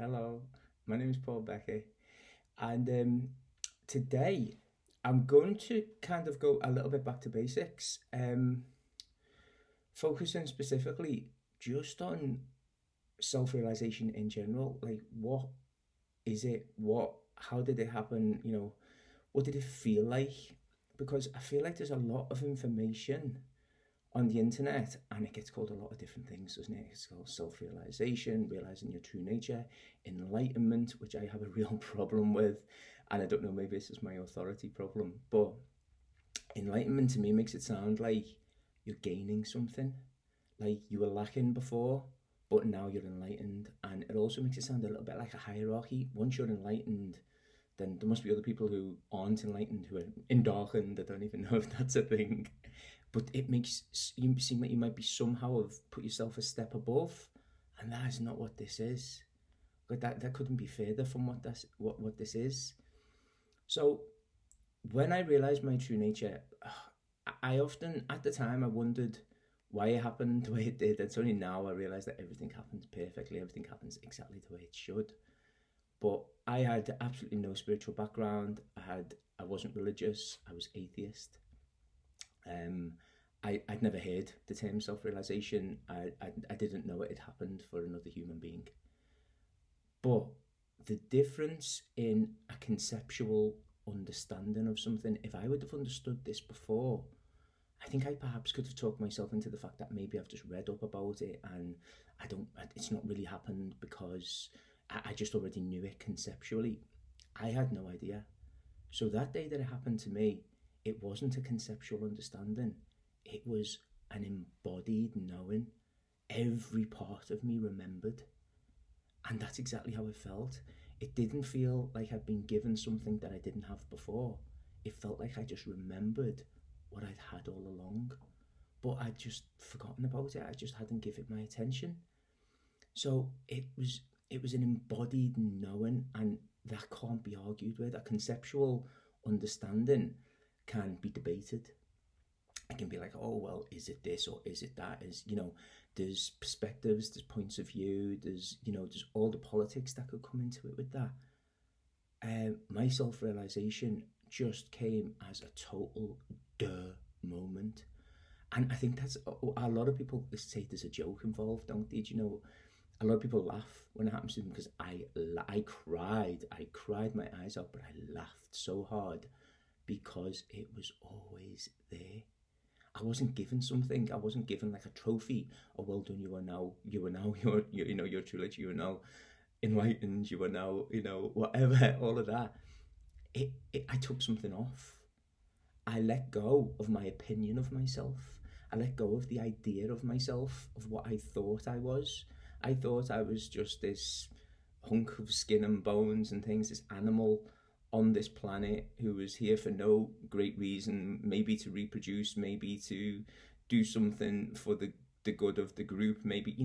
Hello, my name is Paul-Beckett, and today I'm going to kind of go a little bit back to basics, focusing specifically just on self-realization in general. Like, what is it? How did it happen? What did it feel like? Because I feel like there's a lot of information on the internet and it gets called a lot of different things, doesn't it? It's called self-realization, realizing your true nature, enlightenment, which I have a real problem with. And I don't know, maybe this is my authority problem, but enlightenment to me makes it sound like you're gaining something, like you were lacking before, but now you're enlightened. And it also makes it sound a little bit like a hierarchy. Once you're enlightened, then there must be other people who aren't enlightened, who are darkened. I don't even know if that's a thing. But it makes you seem like you might be somehow have put yourself a step above, and that is not what this is. But that couldn't be further from what this is. So when I realized my true nature, I often at the time I wondered why it happened the way it did. It's only now I realize that everything happens perfectly, everything happens exactly the way it should. But I had absolutely no spiritual background. I wasn't religious. I was atheist. I'd never heard the term self-realization. I didn't know it had happened for another human being. But the difference in a conceptual understanding of something, if I would have understood this before, I think I perhaps could have talked myself into the fact that maybe I've just read up about it and it's not really happened because I just already knew it conceptually. I had no idea. So that day that it happened to me, it wasn't a conceptual understanding. It was an embodied knowing. Every part of me remembered. And that's exactly how it felt. It didn't feel like I'd been given something that I didn't have before. It felt like I just remembered what I'd had all along. But I'd just forgotten about it. I just hadn't given it my attention. So it was an embodied knowing, and that can't be argued with. A conceptual understanding can be debated. It can be like, oh well, is it this or is it that? There's perspectives, there's points of view, there's all the politics that could come into it with that. My self-realization just came as a total moment. And I think that's a lot of people say there's a joke involved, don't they? A lot of people laugh when it happens to them because I cried my eyes out, but I laughed so hard because it was always there. I wasn't given something. I wasn't given like a trophy. Oh, well done! You are now. You're truly. You are now enlightened. You are now. Whatever. All of that. I took something off. I let go of my opinion of myself. I let go of the idea of myself, of what I thought I was. I thought I was just this hunk of skin and bones and things, this animal on this planet who was here for no great reason, maybe to reproduce, maybe to do something for the good of the group, maybe,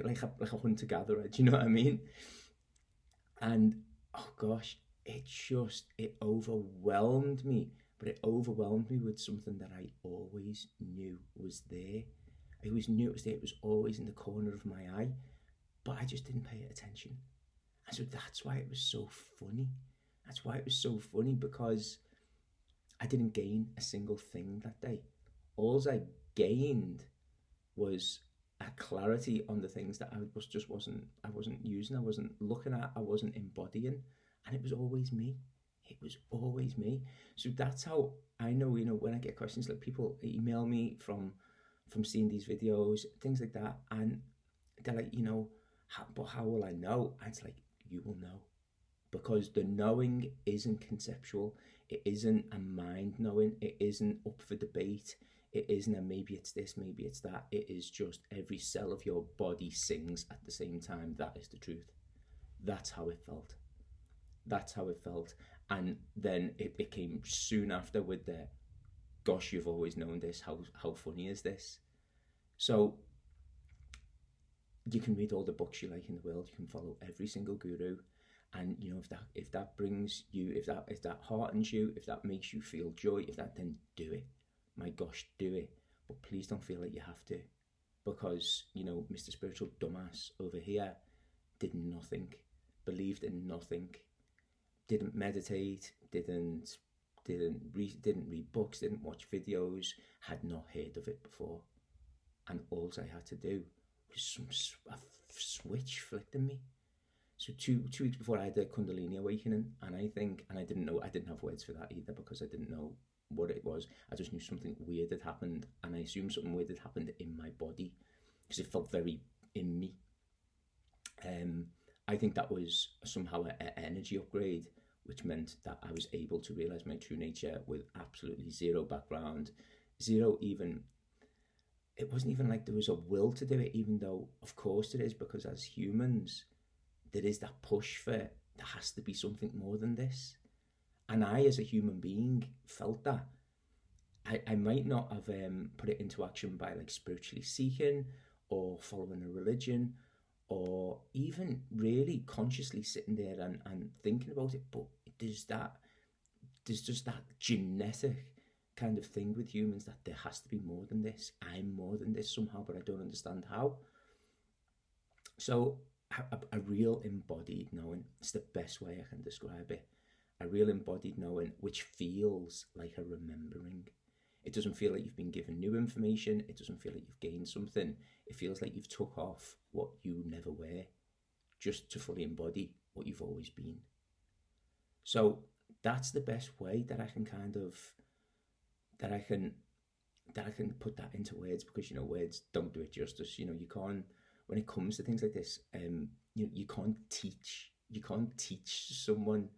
like a hunter-gatherer, do you know what I mean? And, oh gosh, it overwhelmed me, but it overwhelmed me with something that I always knew was there. I always knew it was there. It was always in the corner of my eye, but I just didn't pay attention. And so that's why it was so funny. That's why it was so funny, because I didn't gain a single thing that day. All I gained was a clarity on the things that I wasn't using, I wasn't looking at, I wasn't embodying, and it was always me. It was always me. So that's how I know, when I get questions, like people email me from seeing these videos, things like that, and they're like, but how will I know? And it's like, you will know. Because the knowing isn't conceptual. It isn't a mind knowing. It isn't up for debate. It isn't a maybe it's this, maybe it's that. It is just every cell of your body sings at the same time. That is the truth. That's how it felt. That's how it felt. And then it came soon after with the, gosh, you've always known this. How funny is this? So you can read all the books you like in the world. You can follow every single guru. And if that brings you, if that heartens you, if that makes you feel joy, then do it. My gosh, do it. But please don't feel like you have to, because Mr. Spiritual Dumbass over here did nothing. believed in nothing, didn't meditate, didn't read books, didn't watch videos, had not heard of it before. And all I had to do was a switch flicked in me. So two weeks before, I had a Kundalini awakening, and I didn't have words for that either, because I didn't know what it was. I just knew something weird had happened, and I assumed something weird had happened in my body, because it felt very in me. I think that was somehow an energy upgrade, which meant that I was able to realize my true nature with absolutely zero background, zero even. It wasn't even like there was a will to do it, even though, of course, there is, because as humans, there is that push for there has to be something more than this. And I, as a human being, felt that. I might not have put it into action by like spiritually seeking or following a religion or even really consciously sitting there and thinking about it, but there's just that genetic kind of thing with humans that there has to be more than this. I'm more than this somehow, but I don't understand how. So a real embodied knowing, it's the best way I can describe it. A real embodied knowing, which feels like a remembering. It doesn't feel like you've been given new information. It doesn't feel like you've gained something. It feels like you've took off what you never were, just to fully embody what you've always been. So that's the best way that I can put that into words, because words don't do it justice. You can't, when it comes to things like this, you can't teach someone.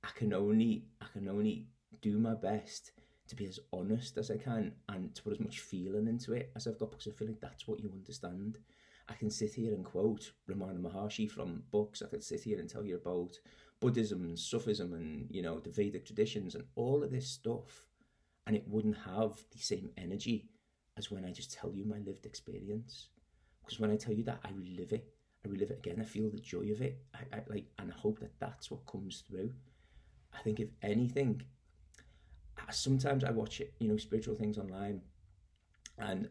I can only do my best to be as honest as I can and to put as much feeling into it as I've got, because I feel like that's what you understand. I can sit here and quote Ramana Maharshi from books. I could sit here and tell you about Buddhism and Sufism and the Vedic traditions and all of this stuff, and it wouldn't have the same energy as when I just tell you my lived experience. Because when I tell you that, I relive it again. I feel the joy of it. I and I hope that that's what comes through. I think if anything, sometimes I watch spiritual things online, and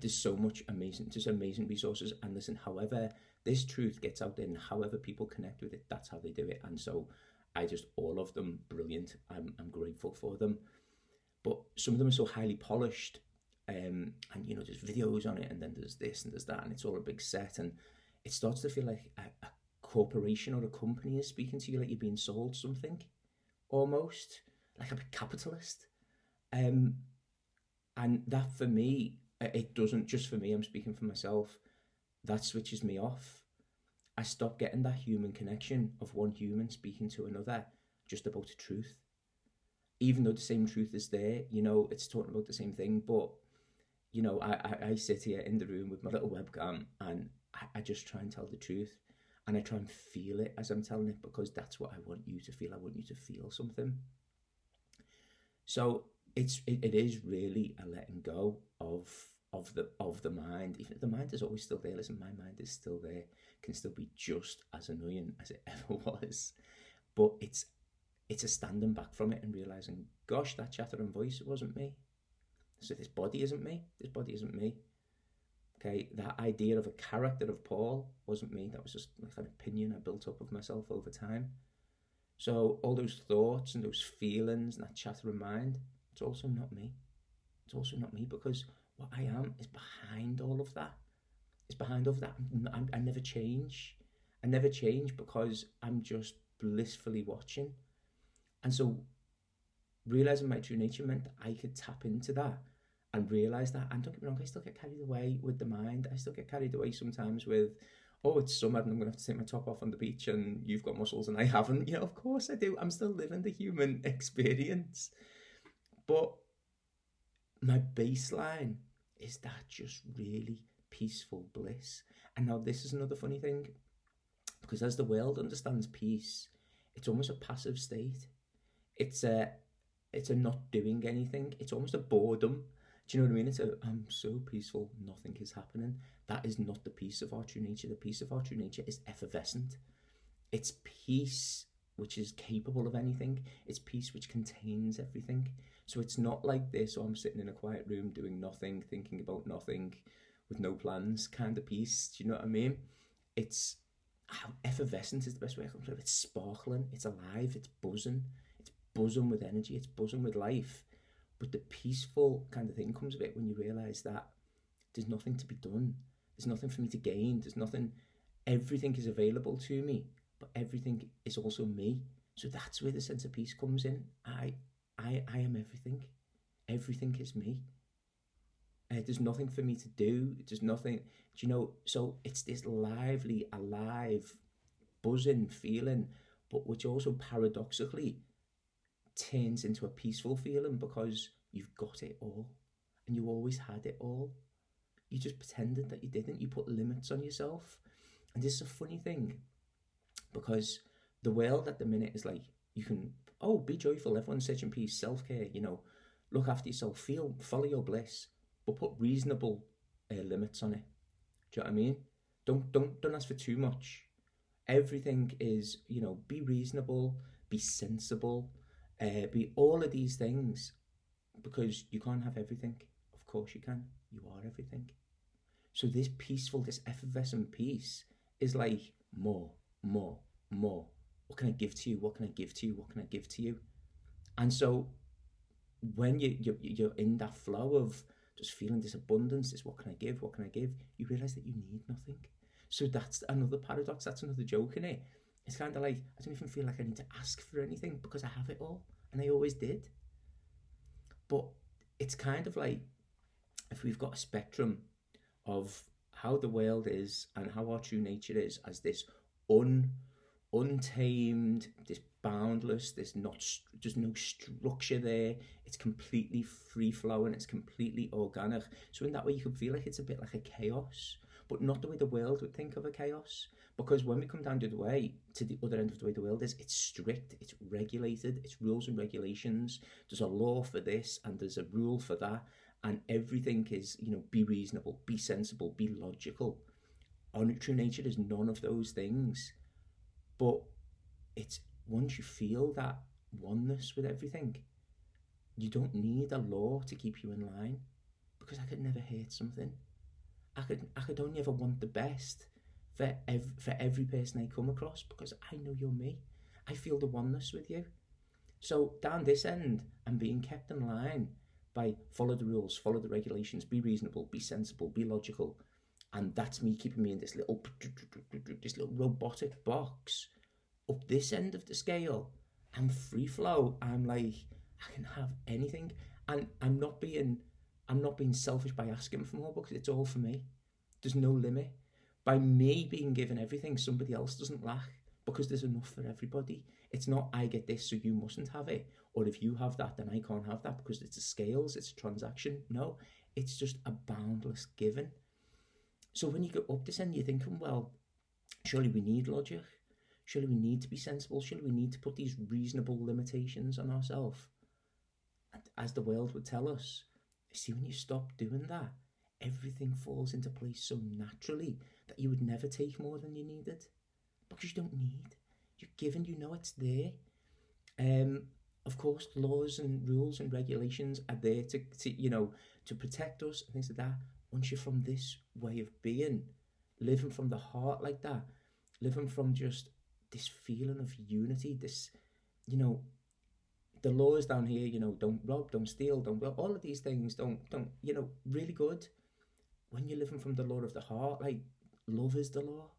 there's so much amazing resources. And listen, however this truth gets out there and however people connect with it, that's how they do it. And so all of them, brilliant. I'm grateful for them. But some of them are so highly polished, and there's videos on it, and then there's this and there's that, and it's all a big set, and it starts to feel like a corporation or a company is speaking to you, like you're being sold something, almost like a big capitalist. And that, for me, it doesn't just for me, I'm speaking for myself, that switches me off. I stop getting that human connection of one human speaking to another just about the truth, even though the same truth is there. It's talking about the same thing, but I sit here in the room with my little webcam, and I just try and tell the truth, and I try and feel it as I'm telling it, because that's what I want you to feel. I want you to feel something. So it is really a letting go of the mind. Even if the mind is always still there, listen, my mind is still there, can still be just as annoying as it ever was, but it's a standing back from it and realizing, gosh, that chattering voice, it wasn't me. So this body isn't me. Okay, that idea of a character of Paul wasn't me. That was just like an opinion I built up of myself over time. So all those thoughts and those feelings and that chattering mind, it's also not me. It's also not me, because what I am is behind all of that. It's behind all of that. I never change. I never change, because I'm just blissfully watching. And so realizing my true nature meant that I could tap into that and realize that. And don't get me wrong, I still get carried away with the mind. I still get carried away sometimes with, oh, it's summer and I'm going to have to take my top off on the beach and you've got muscles and I haven't. Yeah, of course I do. I'm still living the human experience. But my baseline is that just really peaceful bliss. And now this is another funny thing, because as the world understands peace, it's almost a passive state. It's a not doing anything. It's almost a boredom. Do you know what I mean? I'm so peaceful, nothing is happening. That is not the peace of our true nature. The peace of our true nature is effervescent. It's peace which is capable of anything. It's peace which contains everything. So it's not like this, I'm sitting in a quiet room doing nothing, thinking about nothing, with no plans kind of peace. Do you know what I mean? It's how effervescent is the best way I can put it. It's sparkling, it's alive, it's buzzing with energy, it's buzzing with life. But the peaceful kind of thing comes of it when you realise that there's nothing to be done. There's nothing for me to gain. There's nothing. Everything is available to me, but everything is also me. So that's where the sense of peace comes in. I am everything. Everything is me. There's nothing for me to do. There's nothing, so it's this lively, alive, buzzing feeling, but which also paradoxically turns into a peaceful feeling because you've got it all and you always had it all. You just pretended that you didn't. You put limits on yourself. And this is a funny thing because the world at the minute is like, you can, be joyful, everyone's searching peace, self-care, look after yourself, follow your bliss, but put reasonable limits on it. Do you know what I mean? Don't ask for too much. Everything is, be reasonable, be sensible, be all of these things, because you can't have everything. Of course you can. You are everything. So this peaceful, this effervescent peace is like more. What can I give to you? What can I give to you? What can I give to you? And so when you're in that flow of just feeling this abundance, this what can I give? What can I give? You realise that you need nothing. So that's another paradox. That's another joke in it. It's kind of like, I don't even feel like I need to ask for anything because I have it all. And I always did. But it's kind of like, if we've got a spectrum of how the world is and how our true nature is as this untamed, this boundless, there's no structure there, it's completely free flowing, it's completely organic. So in that way you could feel like it's a bit like a chaos, but not the way the world would think of a chaos. Because when we come down to the other end of the way the world is, it's strict, it's regulated, it's rules and regulations. There's a law for this and there's a rule for that, and everything is, be reasonable, be sensible, be logical. Our true nature is none of those things. But it's once you feel that oneness with everything, you don't need a law to keep you in line, because I could never hate something. I could only ever want the best for every person I come across, because I know you're me. I feel the oneness with you. So down this end, I'm being kept in line by follow the rules, follow the regulations, be reasonable, be sensible, be logical. And that's me keeping me in this little robotic box. Up this end of the scale, I'm free flow. I'm like, I can have anything. And I'm not being selfish by asking for more, because it's all for me. There's no limit. By me being given everything, somebody else doesn't lack, because there's enough for everybody. It's not, I get this, so you mustn't have it. Or if you have that, then I can't have that, because it's a scales, it's a transaction. No, it's just a boundless giving. So when you go up this end, you're thinking, well, surely we need logic. Surely we need to be sensible. Surely we need to put these reasonable limitations on ourselves, as the world would tell us. See, when you stop doing that, everything falls into place so naturally that you would never take more than you needed, because you don't need. You're given, it's there. Of course, laws and rules and regulations are there to protect us and things like that. Once you're from this way of being, living from the heart like that, living from just this feeling of unity, this, the laws down here, don't rob, don't steal, don't, all of these things, don't, really good. When you're living from the law of the heart, like, love is the law.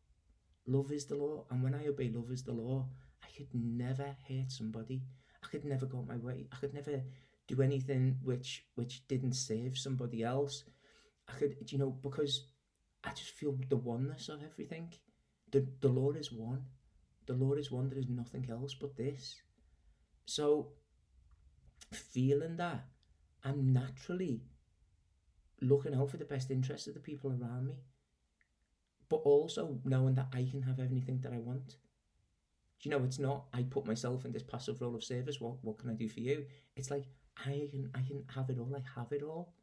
Love is the law. And when I obey love is the law, I could never hurt somebody. I could never go my way. I could never do anything which didn't save somebody else. I could, because I just feel the oneness of everything. The Lord is one. The Lord is one. There is nothing else but this. So, feeling that, I'm naturally looking out for the best interests of the people around me, but also knowing that I can have anything that I want. It's not, I put myself in this passive role of service. What can I do for you? It's like, I can have it all. I have it all.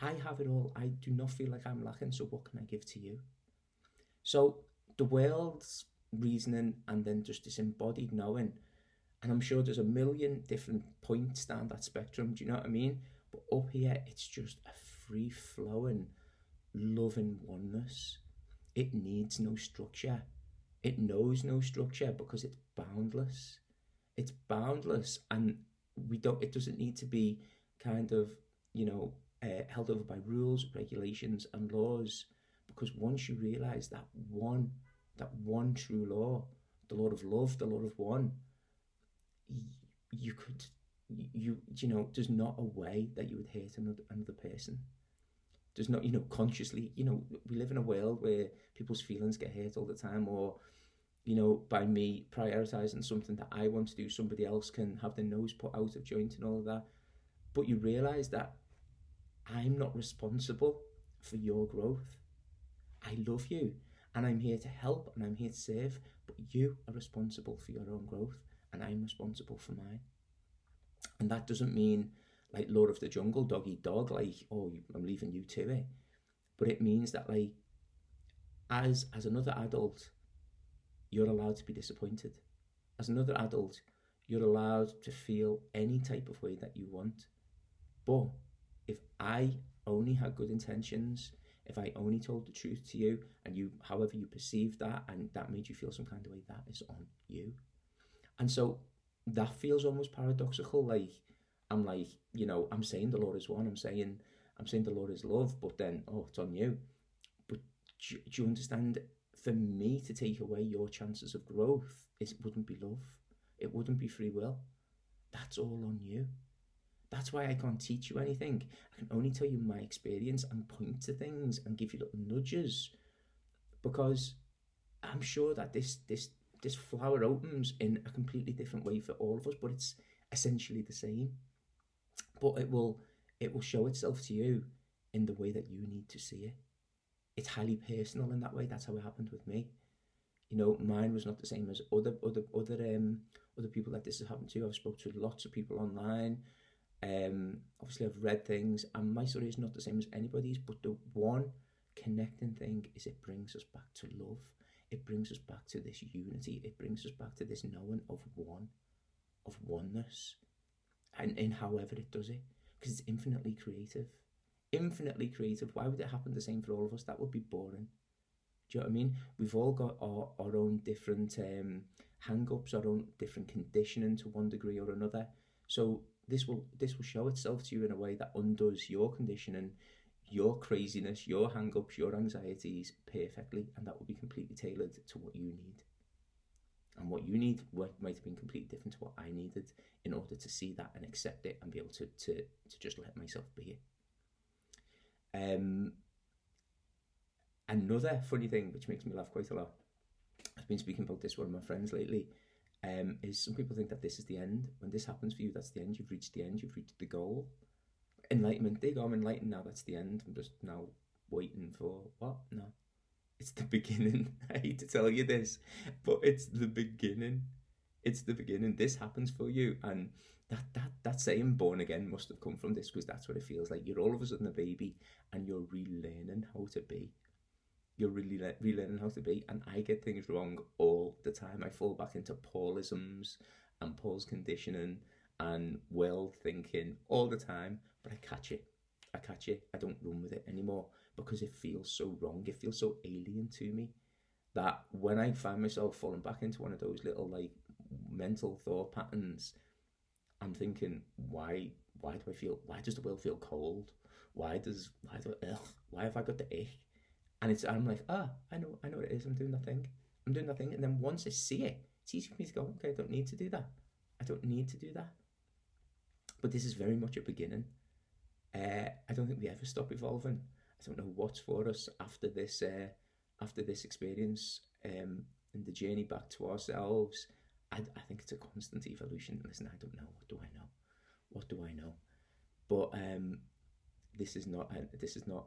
I have it all. I do not feel like I'm lacking, so what can I give to you? So the world's reasoning, and then just this embodied knowing, and I'm sure there's a million different points down that spectrum, do you know what I mean? But up here, it's just a free-flowing, loving oneness. It needs no structure. It knows no structure because it's boundless. It's boundless, and we don't. It doesn't need to be kind of, held over by rules, regulations, and laws, because once you realize that one true law, the law of love, the law of one, you could, there's not a way that you would hurt another person. There's not, consciously, we live in a world where people's feelings get hurt all the time, or by me prioritizing something that I want to do, somebody else can have their nose put out of joint and all of that. But you realize that I'm not responsible for your growth. I love you, and I'm here to help, and I'm here to serve, but you are responsible for your own growth, and I'm responsible for mine. And that doesn't mean like Lord of the Jungle, dog eat dog, like, oh, I'm leaving you to it. But it means that, like, as another adult, you're allowed to be disappointed. As another adult, you're allowed to feel any type of way that you want. But if I only had good intentions, if I only told the truth to you, and you, however you perceived that, and that made you feel some kind of way, that is on you. And so that feels almost paradoxical. Like, I'm like, I'm saying the Lord is one. I'm saying the Lord is love, but then, oh, it's on you. But do you understand? For me to take away your chances of growth, it wouldn't be love. It wouldn't be free will. That's all on you. That's why I can't teach you anything. I can only tell you my experience and point to things and give you little nudges, because I'm sure that this flower opens in a completely different way for all of us, but it's essentially the same. But it will show itself to you in the way that you need to see it. It's highly personal in that way. That's how it happened with me. Mine was not the same as other people that this has happened to. I've spoken to lots of people online. Obviously I've read things, and my story is not the same as anybody's, but the one connecting thing is it brings us back to love. It brings us back to this unity. It brings us back to this knowing of oneness, and in however it does it, because it's infinitely creative. Why would it happen the same for all of us? That would be boring. Do you know what I mean? We've all got our own different hang-ups, our own different conditioning to one degree or another. So this will show itself to you in a way that undoes your conditioning, your craziness, your hang-ups, your anxieties perfectly, and that will be completely tailored to what you need. And what you need might have been completely different to what I needed in order to see that and accept it and be able to just let myself be it. Another funny thing which makes me laugh quite a lot, I've been speaking about this with one of my friends lately, is some people think that this is the end. When this happens for you, that's the end. You've reached the end. You've reached the goal. Enlightenment. They go, I'm enlightened now. That's the end. I'm just now waiting for what? No. It's the beginning. I hate to tell you this, but it's the beginning. It's the beginning. This happens for you. And that saying born again must have come from this, because that's what it feels like. You're all of a sudden a baby and you're relearning how to be. You're really relearning how to be, and I get things wrong all the time. I fall back into Paulisms and Paul's conditioning and world thinking all the time, but I catch it. I don't run with it anymore, because it feels so wrong. It feels so alien to me that when I find myself falling back into one of those little like mental thought patterns, I'm thinking, why does the world feel cold? Why have I got the ick? And I'm like, I know what it is. I'm doing that thing. And then once I see it, it's easy for me to go, okay, I don't need to do that. But this is very much a beginning. I don't think we ever stop evolving. I don't know what's for us after this experience, and the journey back to ourselves. I think it's a constant evolution. Listen, I don't know. What do I know? But this is not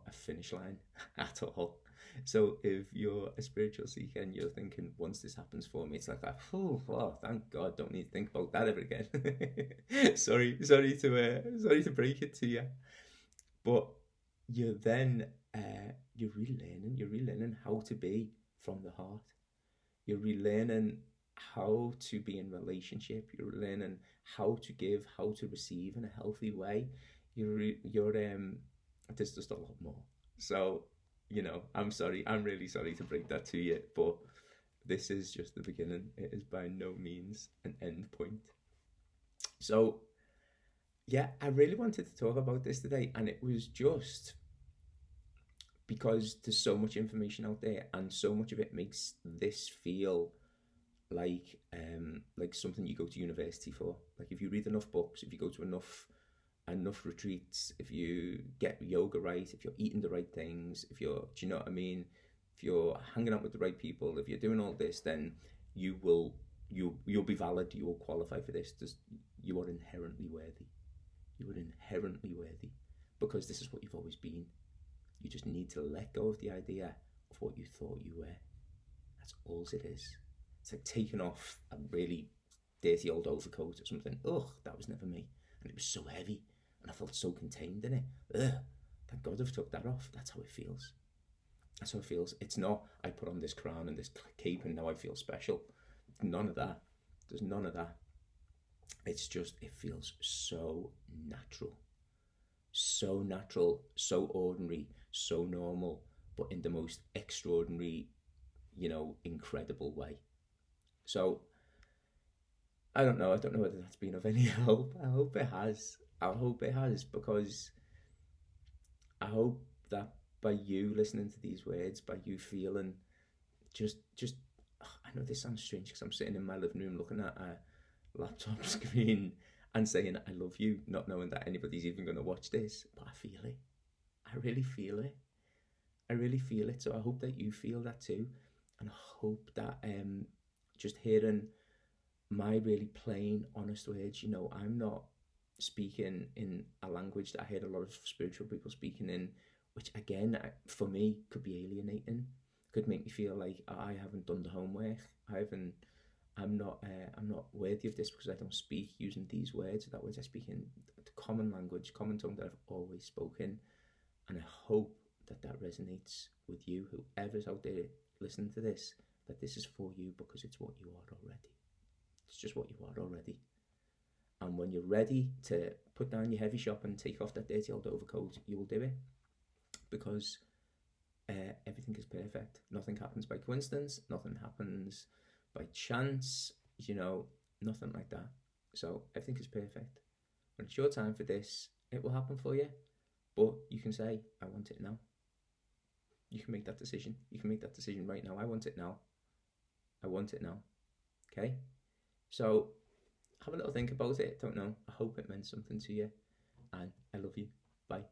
a finish line at all. So if you're a spiritual seeker and you're thinking, once this happens for me, it's like, oh, thank God, don't need to think about that ever again. sorry to break it to you, but you're relearning how to be from the heart. You're relearning how to be in relationship. You're learning how to give, how to receive in a healthy way. There's just a lot more. So, I'm really sorry to break that to you, but This is just the beginning. It is by no means an end point. So, yeah, I really wanted to talk about this today, and it was just because there's so much information out there, and so much of it makes this feel like something you go to university for. Like if you read enough books, if you go to enough retreats, if you get yoga right, if you're eating the right things, if you're, do you know what I mean? If you're hanging out with the right people, if you're doing all this, then you will you'll be valid. You will qualify for this. You are inherently worthy. You are inherently worthy because this is what you've always been. You just need to let go of the idea of what you thought you were. That's all it is. It's like taking off a really dirty old overcoat or something. Ugh, that was never me. And it was so heavy and I felt so contained in it. Ugh, thank God I've took that off. That's how it feels. That's how it feels. It's not, I put on this crown and this cape and now I feel special. None of that. There's none of that. It's just, it feels so natural. So natural, so ordinary, so normal, but in the most extraordinary, incredible way. So I don't know. I don't know whether that's been of any help. I hope it has. I hope it has, because I hope that by you listening to these words, by you feeling just I know this sounds strange because I'm sitting in my living room looking at a laptop screen and saying I love you, not knowing that anybody's even going to watch this, but I feel it. I really feel it. I really feel it. So I hope that you feel that too, and I hope that just hearing my really plain, honest words, I'm not speaking in a language that I heard a lot of spiritual people speaking in, which again, for me, could be alienating, could make me feel like I haven't done the homework. I'm not worthy of this because I don't speak using these words. That words I speak in the common language, common tongue that I've always spoken, and I hope that resonates with you, whoever's out there listening to this, that this is for you because it's what you are already. It's just what you are already. And when you're ready to put down your heavy shop and take off that dirty old overcoat, you will do it, because everything is perfect. Nothing happens by coincidence. Nothing happens by chance. Nothing like that. So everything is perfect. When it's your time for this, it will happen for you. But you can say, I want it now. You can make that decision. You can make that decision right now. I want it now. I want it now. Okay? So have a little think about it. Don't know. I hope it meant something to you. And I love you. Bye.